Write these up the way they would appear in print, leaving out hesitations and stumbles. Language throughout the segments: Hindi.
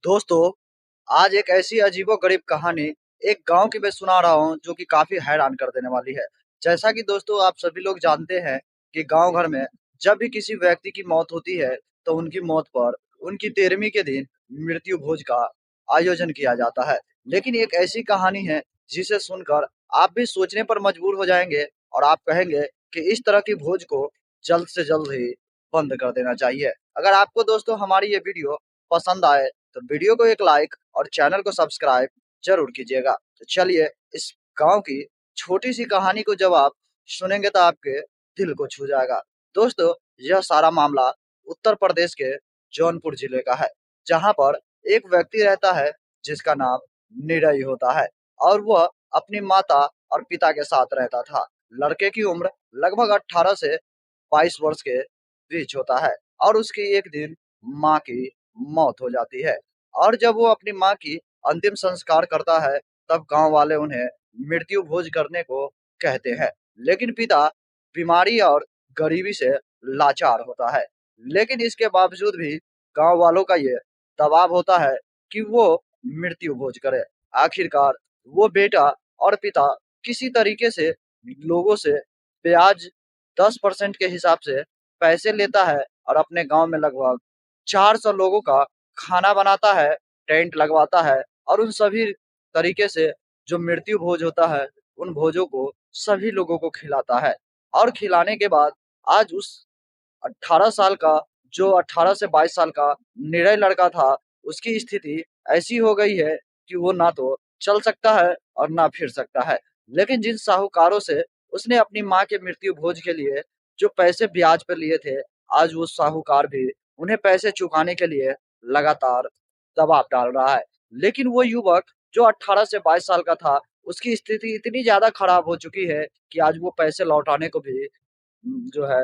दोस्तों, आज एक ऐसी अजीबो-गरीब कहानी एक गाँव की मैं सुना रहा हूँ जो कि काफ़ी हैरान कर देने वाली है। जैसा कि दोस्तों आप सभी लोग जानते हैं कि गाँव घर में जब भी किसी व्यक्ति की मौत होती है, तो उनकी मौत पर उनकी 13वीं के दिन मृत्यु भोज का आयोजन किया जाता है। लेकिन एक ऐसी कहानी है जिसे सुनकर आप भी सोचने पर मजबूर हो जाएँगे और आप कहेंगे कि इस तरह की भोज को जल्द से जल्द ही बंद कर देना चाहिए। अगर आपको दोस्तों हमारी ये वीडियो पसंद आए तो वीडियो को एक लाइक और चैनल को सब्सक्राइब जरूर कीजिएगा। तो चलिए इस गांव की छोटी सी कहानी को जब आप सुनेंगे तो आपके दिल को छू जाएगा। दोस्तों, यह सारा मामला उत्तर प्रदेश के जौनपुर जिले का है, जहां पर एक व्यक्ति रहता है जिसका नाम निरई होता है और वह अपनी माता और पिता के साथ रहता था। लड़के की उम्र लगभग 18 से 22 वर्ष के बीच होता है और उसकी एक दिन माँ की मौत हो जाती है। और जब वो अपनी माँ की अंतिम संस्कार करता है, तब गांव वाले उन्हें मृत्यु भोज करने को कहते हैं। लेकिन पिता बीमारी और गरीबी से लाचार होता है। लेकिन इसके बावजूद भी गांव वालों का ये दबाव होता है कि वो मृत्यु भोज करे। आखिरकार वो बेटा और पिता किसी तरीके से लोगों से ब्याज 10% के हिसाब से पैसे लेता है और अपने गांव में लगभग 400 लोगों का खाना बनाता है, टेंट लगवाता है और उन सभी तरीके से जो मृत्यु भोज होता है, उन भोजों को सभी लोगों को खिलाता है। और खिलाने के बाद आज उस 18 साल का जो 18 से 22 साल का निरय लड़का था, उसकी स्थिति ऐसी हो गई है कि वो ना तो चल सकता है और ना फिर सकता है। लेकिन जिन साहूकारों से उसने अपनी माँ के मृत्यु भोज के लिए जो पैसे ब्याज पर लिए थे, आज वो साहूकार भी उन्हें पैसे चुकाने के लिए लगातार दबाव डाल रहा है। लेकिन वो युवक जो 18 से 22 साल का था, उसकी स्थिति इतनी ज़्यादा खराब हो चुकी है कि आज वो पैसे लौटाने को भी जो है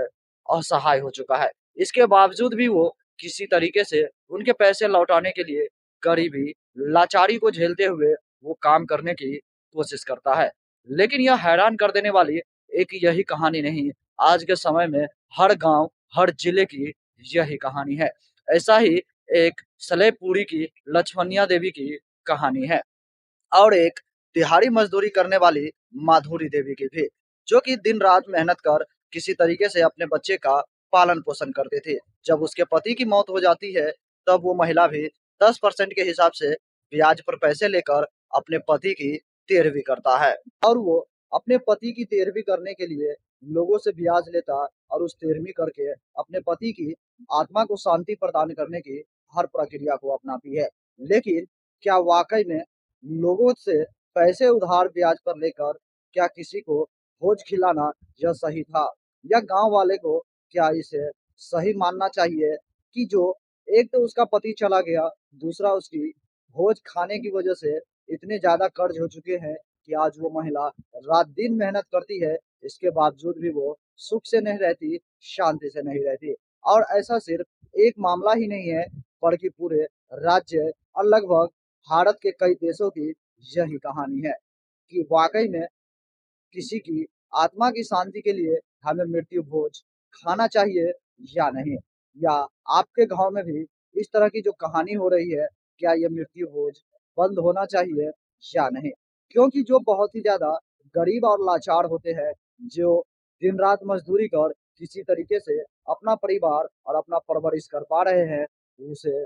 असहाय हो चुका है। इसके बावजूद भी वो किसी तरीके से उनके पैसे लौटाने के लिए गरीबी, लाचारी को झेलते हुए वो काम करने की कोशिश करता है। लेकिन यह हैरान कर देने वाली एक यही कहानी नहीं, आज के समय में हर गाँव, हर जिले की यही कहानी है। ऐसा ही एक सलेमपुरी की लक्ष्मणिया देवी की कहानी है। और एक दिहाड़ी मजदूरी करने वाली माधुरी देवी की भी, जो कि दिन रात मेहनत कर किसी तरीके से अपने बच्चे का पालन पोषण करती थी। जब उसके पति की मौत हो जाती है, तब वो महिला भी 10% के हिसाब से ब्याज पर पैसे लेकर अपने पति की तेरहवीं करता है। और वो अपने पति की तेरहवीं करने के लिए लोगों से ब्याज लेता और उस तेरहवीं करके अपने पति की आत्मा को शांति प्रदान करने की हर प्रक्रिया को अपनाती है। लेकिन क्या वाकई में लोगों से पैसे उधार ब्याज पर लेकर क्या किसी को भोज खिलाना यह सही था? या गांव वाले को क्या इसे सही मानना चाहिए कि जो एक तो उसका पति चला गया, दूसरा उसकी भोज खाने की वजह से इतने ज्यादा कर्ज हो चुके हैं कि आज वो महिला रात दिन मेहनत करती है, इसके बावजूद भी वो सुख से नहीं रहती, शांति से नहीं रहती। और ऐसा सिर्फ एक मामला ही नहीं है, बल्कि पूरे राज्य और लगभग भारत के कई देशों की यही कहानी है कि वाकई में किसी की आत्मा की शांति के लिए हमें मृत्यु भोज खाना चाहिए या नहीं। या आपके गांव में भी इस तरह की जो कहानी हो रही है, क्या ये मृत्यु भोज बंद होना चाहिए या नहीं? क्योंकि जो बहुत ही ज्यादा गरीब और लाचार होते हैं, जो दिन रात मजदूरी कर किसी तरीके से अपना परिवार और अपना परवरिश कर पा रहे हैं, उसे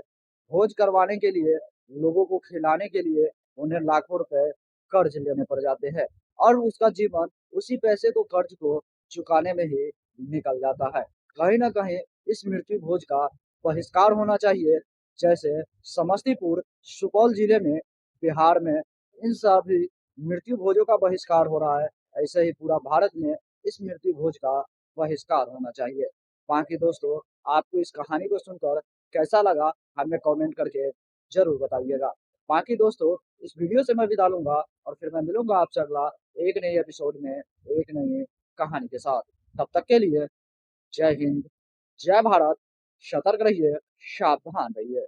भोज करवाने के लिए, लोगों को खिलाने के लिए उन्हें लाखों रुपए कर्ज लेने पड़ जाते हैं और उसका जीवन उसी पैसे को कर्ज को चुकाने में ही निकल जाता है। कहीं न कहीं इस मृत्यु भोज का बहिष्कार होना चाहिए। जैसे समस्तीपुर, सुपौल जिले में, बिहार में इन सभी मृत्यु भोजों का बहिष्कार हो रहा है, ऐसे ही पूरा भारत में इस मृत्यु भोज का बहिष्कार होना चाहिए। बाकी दोस्तों, आपको इस कहानी को सुनकर कैसा लगा हमें कमेंट करके ज़रूर बताइएगा। बाकी दोस्तों, इस वीडियो से मैं विदा लूँगा और फिर मैं मिलूँगा आपसे अगला एक नए एपिसोड में, एक नई कहानी के साथ। तब तक के लिए जय हिंद, जय भारत, सतर्क रहिए, सावधान रहिए।